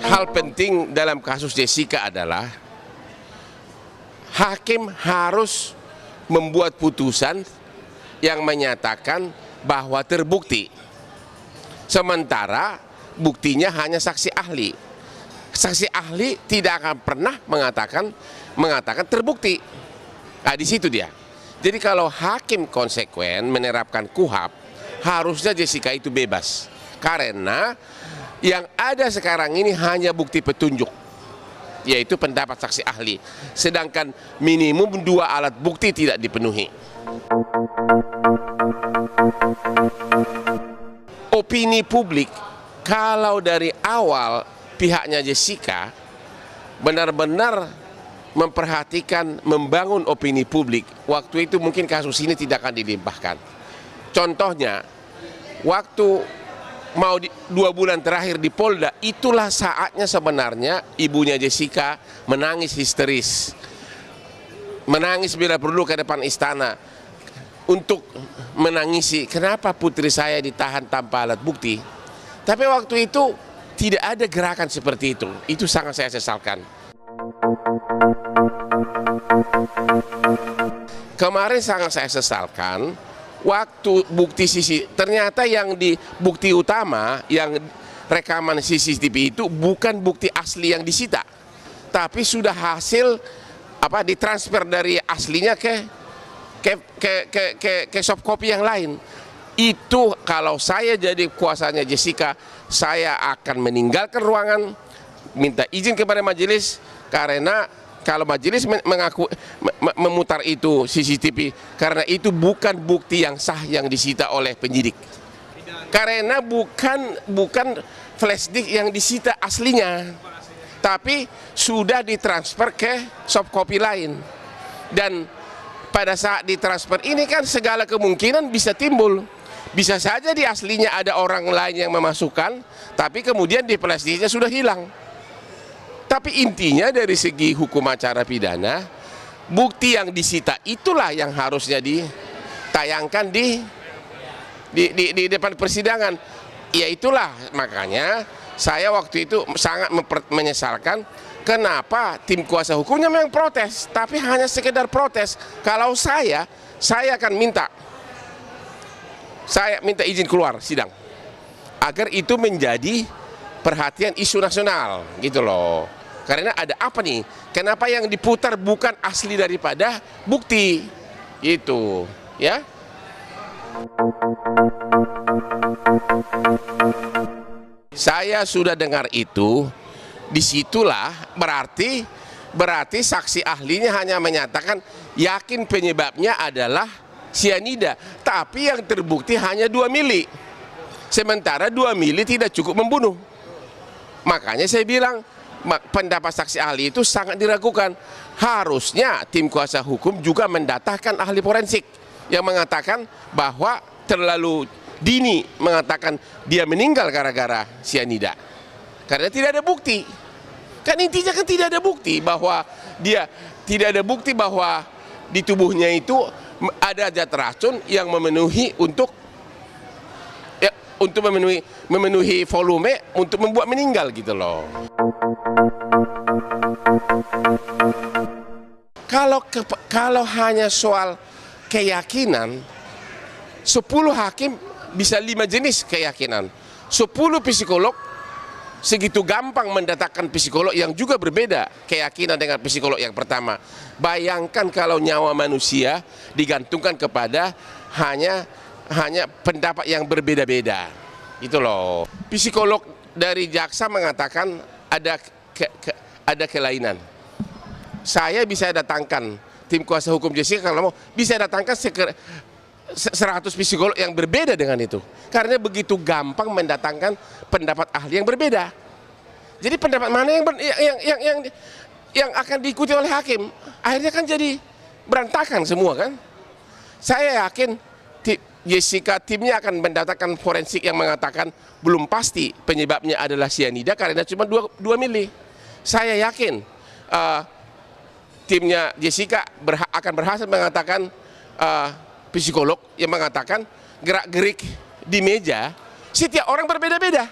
Hal penting dalam kasus Jessica adalah hakim harus membuat putusan yang menyatakan bahwa terbukti. Sementara buktinya hanya saksi ahli. Saksi ahli tidak akan pernah mengatakan terbukti. Nah, di situ dia. Jadi kalau hakim konsekuen menerapkan KUHP, harusnya Jessica itu bebas. Karena yang ada sekarang ini hanya bukti petunjuk, yaitu pendapat saksi ahli. Sedangkan minimum 2 alat bukti tidak dipenuhi. Opini publik, kalau dari awal pihaknya Jessica benar-benar memperhatikan, membangun opini publik, waktu itu mungkin kasus ini tidak akan dilimpahkan. Contohnya, waktu mau 2 bulan terakhir di Polda, itulah saatnya sebenarnya ibunya Jessica menangis histeris, menangis bila perlu ke depan istana untuk menangisi kenapa putri saya ditahan tanpa alat bukti. Tapi waktu itu tidak ada gerakan seperti itu sangat saya sesalkan. Kemarin sangat saya sesalkan waktu bukti ternyata yang di bukti utama, yang rekaman CCTV itu bukan bukti asli yang disita, tapi sudah hasil ditransfer dari aslinya ke soft copy yang lain. Itu kalau saya jadi kuasanya Jessica, saya akan meninggalkan ruangan, minta izin kepada majelis, karena kalau majelis memutar itu CCTV, karena itu bukan bukti yang sah yang disita oleh penyidik. Karena bukan flash disk yang disita aslinya, tapi sudah ditransfer ke soft copy lain. Dan pada saat ditransfer ini kan segala kemungkinan bisa timbul. Bisa saja di aslinya ada orang lain yang memasukkan, tapi kemudian di flash disknya sudah hilang. Tapi intinya dari segi hukum acara pidana, bukti yang disita itulah yang harusnya ditayangkan di depan persidangan. Ya itulah makanya saya waktu itu sangat menyesalkan kenapa tim kuasa hukumnya memang protes, tapi hanya sekedar protes. Kalau saya akan minta izin keluar sidang agar itu menjadi perhatian isu nasional gitu loh. Karena ada apa nih? Kenapa yang diputar bukan asli daripada bukti? Itu, ya. Saya sudah dengar itu. Disitulah berarti saksi ahlinya hanya menyatakan yakin penyebabnya adalah sianida, tapi yang terbukti hanya 2 mili. Sementara 2 mili tidak cukup membunuh. Makanya saya bilang pendapat saksi ahli itu sangat diragukan. Harusnya tim kuasa hukum juga mendatangkan ahli forensik yang mengatakan bahwa terlalu dini mengatakan dia meninggal gara-gara sianida, karena tidak ada bukti. Kan intinya kan tidak ada bukti bahwa di tubuhnya itu ada zat racun yang memenuhi memenuhi volume untuk membuat meninggal gitu loh. Kalau hanya soal keyakinan, 10 hakim bisa 5 jenis keyakinan. 10 psikolog segitu gampang mendatangkan psikolog yang juga berbeda keyakinan dengan psikolog yang pertama. Bayangkan kalau nyawa manusia digantungkan kepada hanya pendapat yang berbeda-beda. Itu loh. Psikolog dari jaksa mengatakan ada kelainan. Saya bisa datangkan tim kuasa hukum Jessica, kalau mau bisa datangkan 100 psikolog yang berbeda dengan itu. Karena begitu gampang mendatangkan pendapat ahli yang berbeda. Jadi pendapat mana yang akan diikuti oleh hakim? Akhirnya kan jadi berantakan semua kan. Saya yakin Jessica timnya akan mendatangkan forensik yang mengatakan belum pasti penyebabnya adalah sianida karena cuma 2 mili. Saya yakin timnya Jessica akan berhasil mengatakan psikolog yang mengatakan gerak-gerik di meja setiap orang berbeda-beda.